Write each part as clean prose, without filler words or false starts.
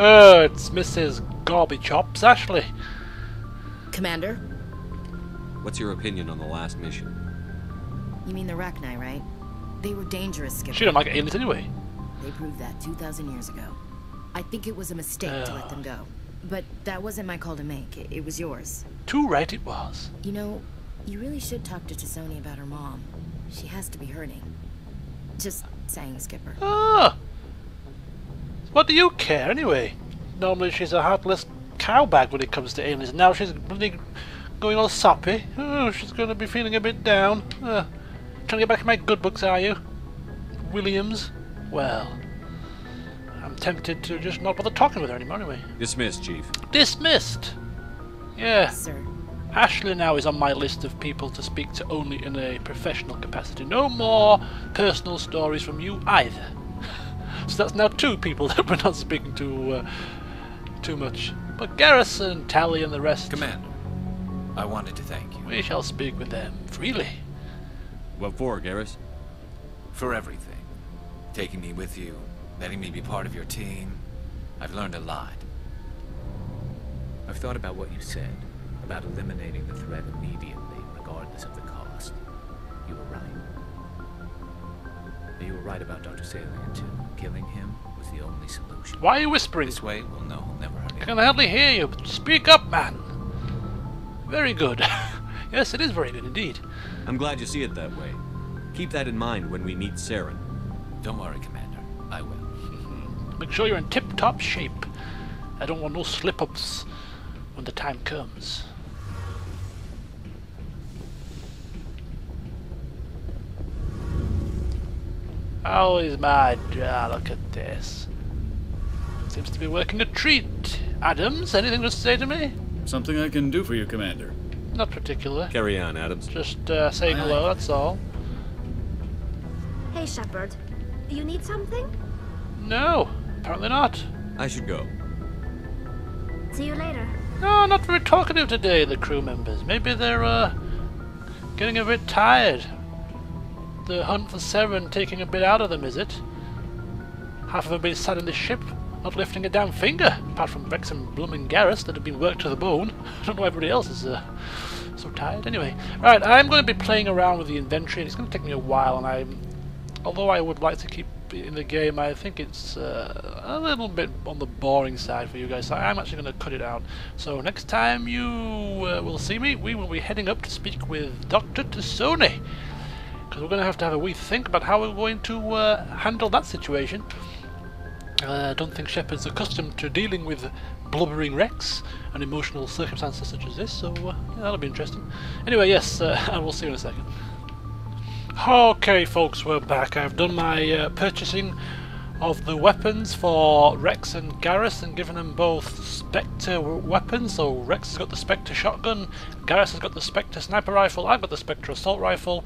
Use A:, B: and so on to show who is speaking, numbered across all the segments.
A: Oh, it's Mrs. Gorbychops, Ashley.
B: Commander?
C: What's your opinion on the last mission?
B: You mean the Rachni, right? They were dangerous, Skipper.
A: She don't like aliens anyway.
B: They proved that 2,000 years ago. I think it was a mistake to let them go. But that wasn't my call to make. It was yours.
A: Too right it was.
B: You know, you really should talk to T'Soni about her mom. She has to be hurting. Just saying, Skipper.
A: Ah! What do you care anyway? Normally she's a heartless cowbag when it comes to aliens. Now she's bloody going all soppy. Oh, she's going to be feeling a bit down. Trying to get back in my good books, are you? Williams? Well, I'm tempted to just not bother talking with her anymore anyway.
C: Dismissed, Chief.
A: Dismissed! Yeah.
B: Sir.
A: Ashley now is on my list of people to speak to only in a professional capacity. No more personal stories from you either. So that's now 2 people that we're not speaking to too much. But Garrison, Tally and the rest...
D: Commander, I wanted to thank you.
A: We shall speak with them freely.
C: What for, Garrus?
D: For everything. Taking me with you, letting me be part of your team. I've learned a lot. I've thought about what you said, about eliminating the threat immediately, regardless of the cost. You were right. You were right about Dr. Salian, too. Killing him was the only solution.
A: Why are you whispering?
D: This way, we'll know he'll never hurt
A: I
D: anyone.
A: can hardly hear you. Speak up, man. Very good. Yes, it is very good indeed.
C: I'm glad you see it that way. Keep that in mind when we meet Saren.
D: Don't worry, Commander. I will.
A: Make sure you're in tip-top shape. I don't want no slip-ups when the time comes. How is my jaw? Look at this. Seems to be working a treat. Adams, anything to say to me?
E: Something I can do for you, Commander.
A: Not particular.
C: Carry on, Adams.
A: Just saying hello, that's all.
F: Hey, Shepard. You need something?
A: No, apparently not.
C: I should go.
F: See you later.
A: No, not very talkative today, the crew members. Maybe they're getting a bit tired. The hunt for Saren taking a bit out of them, is it? Half of them been sat in the ship, not lifting a damn finger, apart from Rex and blooming Garrus that have been worked to the bone. I don't know why everybody else is so tired. Anyway, right, I'm going to be playing around with the inventory, and it's going to take me a while, and although I would like to keep it in the game, I think it's a little bit on the boring side for you guys, so I'm actually going to cut it out. So next time you will see me, we will be heading up to speak with Dr. T'Soni, because we're going to have a wee think about how we're going to handle that situation. I don't think Shepard's accustomed to dealing with blubbering Rex and emotional circumstances such as this, so yeah, that'll be interesting. Anyway, yes, and we'll see you in a second. Okay, folks, we're back. I've done my purchasing of the weapons for Rex and Garrus and given them both Spectre weapons. So Rex has got the Spectre shotgun, Garrus has got the Spectre sniper rifle, I've got the Spectre assault rifle.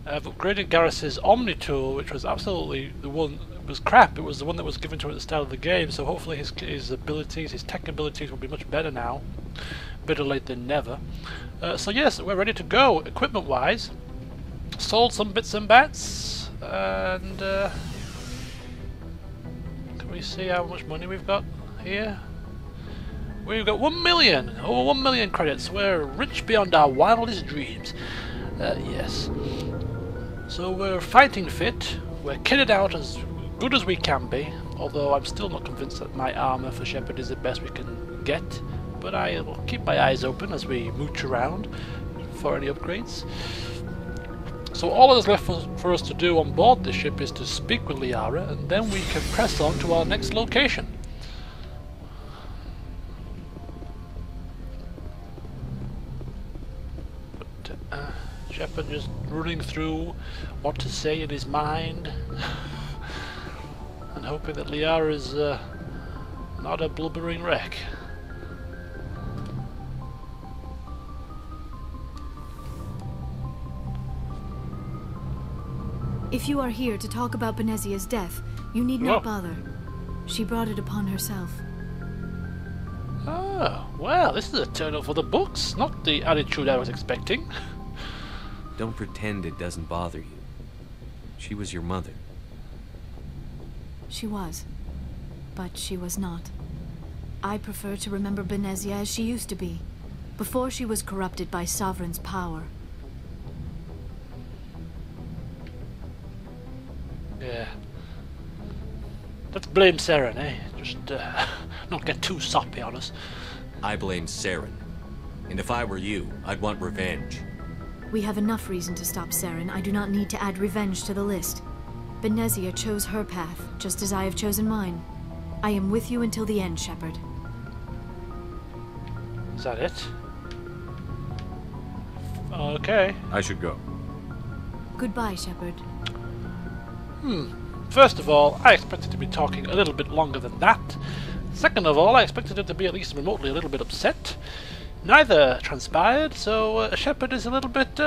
A: I've upgraded Garrus's Omni tool, which was absolutely the one. It was crap. It was the one that was given to him at the start of the game. So hopefully his abilities, his tech abilities, will be much better now. Better late than never. So yes, we're ready to go. Equipment-wise, sold some bits and bats, and can we see how much money we've got here? We've got 1 million, over 1 million credits. We're rich beyond our wildest dreams. Yes. So we're fighting fit, we're kitted out as good as we can be, although I'm still not convinced that my armour for Shepard is the best we can get, but I will keep my eyes open as we mooch around for any upgrades. So all that is left for us to do on board this ship is to speak with Liara, and then we can press on to our next location. Shepard just running through what to say in his mind and hoping that Liara is not a blubbering wreck.
G: If you are here to talk about Benezia's death, you need not bother. She brought it upon herself.
A: Oh, well, this is a turn up for the books, not the attitude I was expecting.
C: Don't pretend it doesn't bother you. She was your mother.
G: She was. But she was not. I prefer to remember Benezia as she used to be, before she was corrupted by Sovereign's power.
A: Yeah. Let's blame Saren, eh? Just not get too soppy on us.
C: I blame Saren. And if I were you, I'd want revenge.
G: We have enough reason to stop Saren. I do not need to add revenge to the list. Benezia chose her path, just as I have chosen mine. I am with you until the end, Shepard.
A: Is that it? Okay.
E: I should go.
G: Goodbye, Shepard.
A: First of all, I expected to be talking a little bit longer than that. Second of all, I expected him to be at least remotely a little bit upset. Neither transpired, so Shepard is a little bit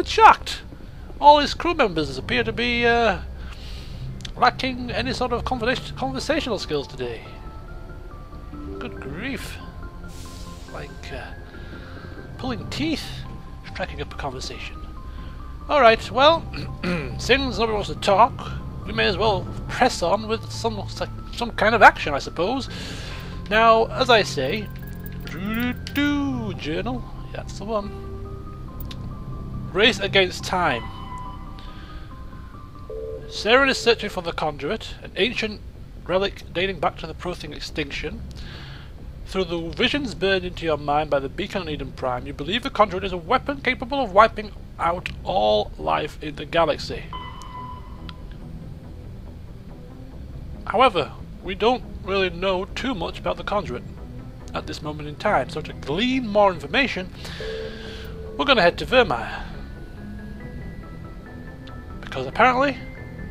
A: shocked. All his crew members appear to be lacking any sort of conversational skills today. Good grief. Like pulling teeth, striking up a conversation. Alright, well, since nobody wants to talk, we may as well press on with some kind of action, I suppose. Now, as I say, journal, that's the one. Race against time. Saren is searching for the Conduit, an ancient relic dating back to the Prothean extinction. Through the visions burned into your mind by the beacon on Eden Prime, you believe the Conduit is a weapon capable of wiping out all life in the galaxy. However, we don't really know too much about the Conduit at this moment in time, so to glean more information, we're going to head to Vermeer. Because apparently,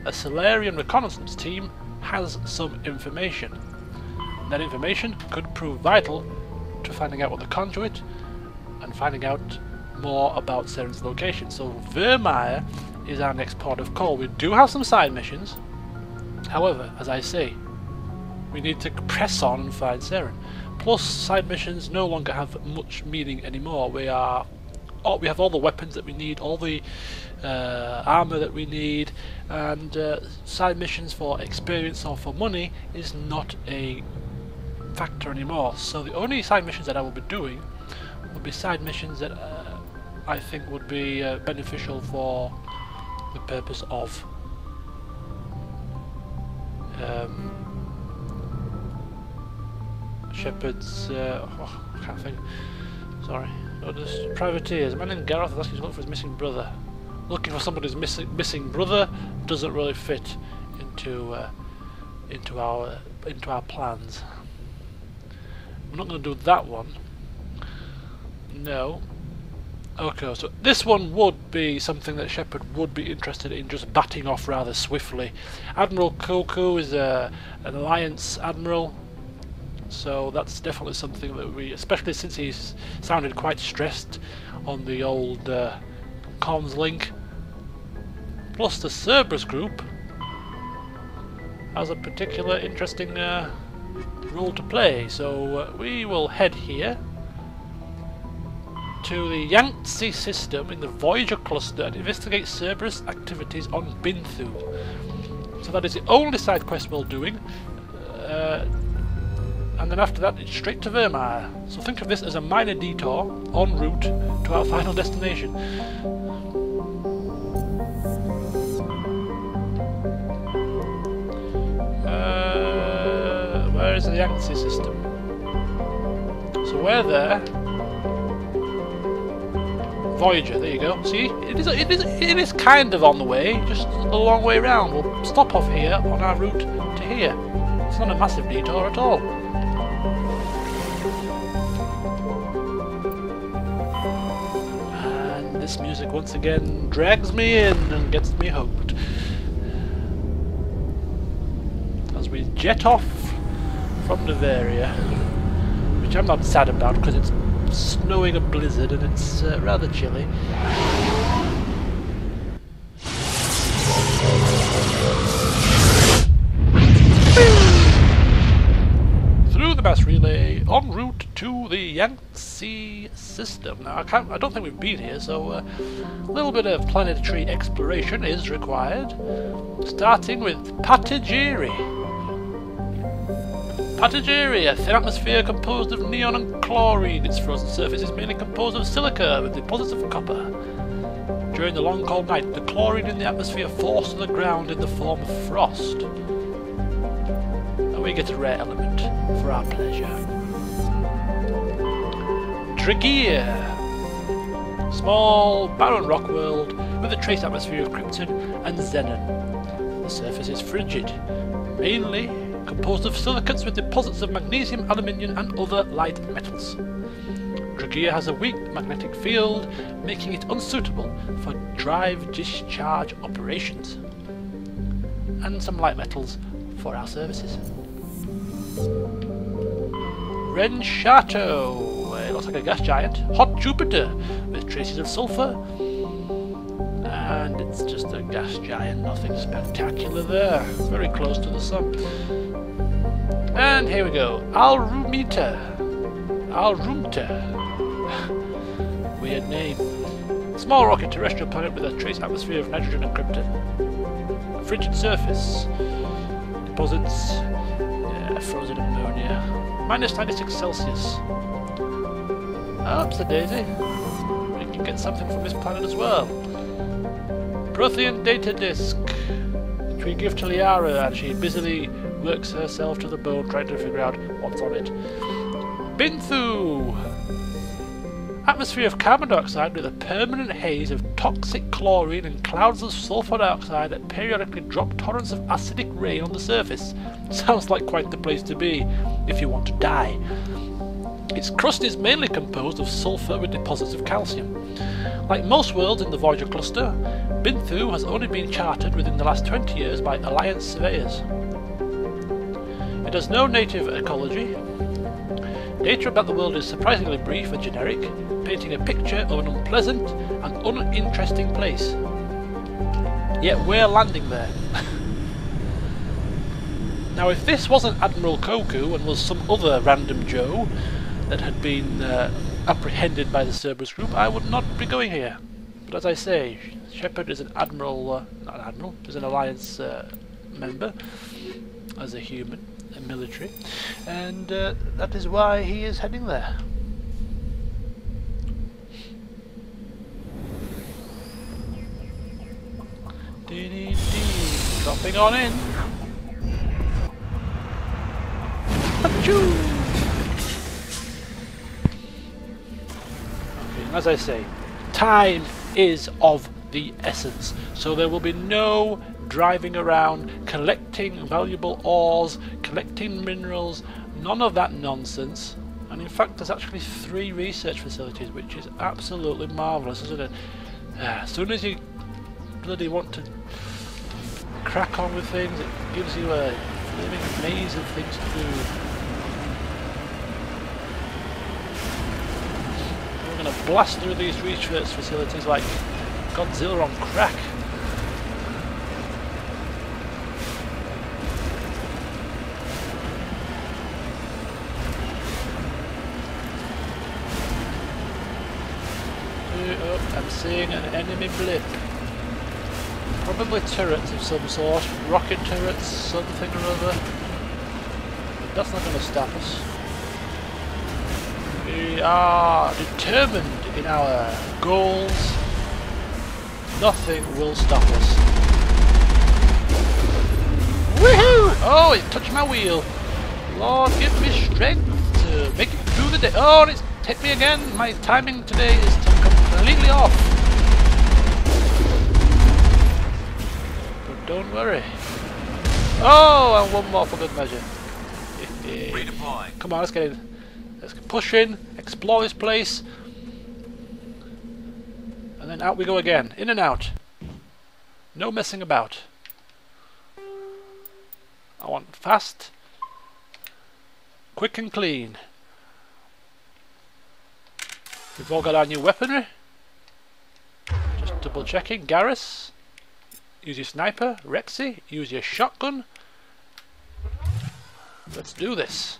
A: a Solarian reconnaissance team has some information. That information could prove vital to finding out what the Conduit and finding out more about Saren's location. So Vermeer is our next port of call. We do have some side missions. However, as I say, we need to press on and find Saren. Plus, side missions no longer have much meaning anymore. We have all the weapons that we need, all the armor that we need, and side missions for experience or for money is not a factor anymore. So the only side missions that I will be doing will be side missions that I think would be beneficial for the purpose of Shepard's I can't think. Sorry. Just privateers. A man named Gareth is asking to look for his missing brother. Looking for somebody's missing brother doesn't really fit into our plans. I'm not going to do that one. No. Okay, so this one would be something that Shepard would be interested in just batting off rather swiftly. Admiral Kahoku is an Alliance Admiral, so that's definitely something that we, especially since he's sounded quite stressed on the old comms link. Plus the Cerberus group has a particular interesting role to play, so we will head here to the Yangtze system in the Voyager cluster and investigate Cerberus activities on Binthu. So that is the only side quest we're doing, and then after that it's straight to Vermeer. So think of this as a minor detour en route to our final destination. Where is the Yangtze system? So we're there. Voyager, there you go. See, it is kind of on the way, just a long way round. We'll stop off here on our route to here. It's not a massive detour at all. And this music once again drags me in and gets me hooked. As we jet off from Bavaria, which I'm not sad about because it's snowing a blizzard and it's rather chilly. Through the mass relay, en route to the Yangtze system. Now I don't think we've been here, so a little bit of planetary exploration is required. Starting with Patagiri. Passage area, thin atmosphere composed of neon and chlorine. Its frozen surface is mainly composed of silica with deposits of copper. During the long cold night, the chlorine in the atmosphere falls to the ground in the form of frost. And we get a rare element for our pleasure. Dragear. Small, barren rock world with a trace atmosphere of krypton and xenon. The surface is frigid, mainly composed of silicates with deposits of magnesium, aluminium and other light metals. Dragear has a weak magnetic field, making it unsuitable for drive-discharge operations. And some light metals for our services. Renshato. It looks like a gas giant. Hot Jupiter with traces of sulfur. And it's just a gas giant, nothing spectacular there. Very close to the sun. And here we go. Alrumita. Weird name. Small rocky terrestrial planet with a trace atmosphere of nitrogen and krypton. Frigid surface. Deposits. Frozen ammonia. Minus 96 Celsius. Oops, a daisy. We can get something from this planet as well. Prothean data disk, which we give to Liara, and she busily works herself to the bone trying to figure out what's on it. Binthu! Atmosphere of carbon dioxide with a permanent haze of toxic chlorine and clouds of sulfur dioxide that periodically drop torrents of acidic rain on the surface. Sounds like quite the place to be if you want to die. Its crust is mainly composed of sulfur with deposits of calcium. Like most worlds in the Voyager cluster, Binthu has only been charted within the last 20 years by Alliance surveyors. It has no native ecology. Data about the world is surprisingly brief and generic, painting a picture of an unpleasant and uninteresting place. Yet we're landing there. Now if this wasn't Admiral Kahoku and was some other random Joe that had been apprehended by the Cerberus group, I would not be going here. But as I say, Shepard is an Admiral, not an Admiral, is an Alliance member, as a human, a military, and that is why he is heading there. Dropping on in. Achoo! As I say, time is of the essence, so there will be no driving around, collecting valuable ores, collecting minerals, none of that nonsense. And in fact there's actually 3 research facilities, which is absolutely marvellous, isn't it? As soon as you bloody want to crack on with things, it gives you a living maze of things to do. We're going to blast through these research facilities like Godzilla on crack. Oh, I'm seeing an enemy blip. Probably turrets of some sort, rocket turrets, something or other. But that's not going to stop us. We are determined in our goals. Nothing will stop us. Woohoo! Oh, it touched my wheel. Lord, give me strength to make it through the day. Oh, and it's hit me again. My timing today is completely off. But don't worry. Oh, and one more for good measure.
D: Redeploying.
A: Come on, let's get in. Let's push in, explore this place. And then out we go again. In and out. No messing about. I want fast, quick and clean. We've all got our new weaponry. Just double checking. Garrus. Use your sniper. Rexy. Use your shotgun. Let's do this.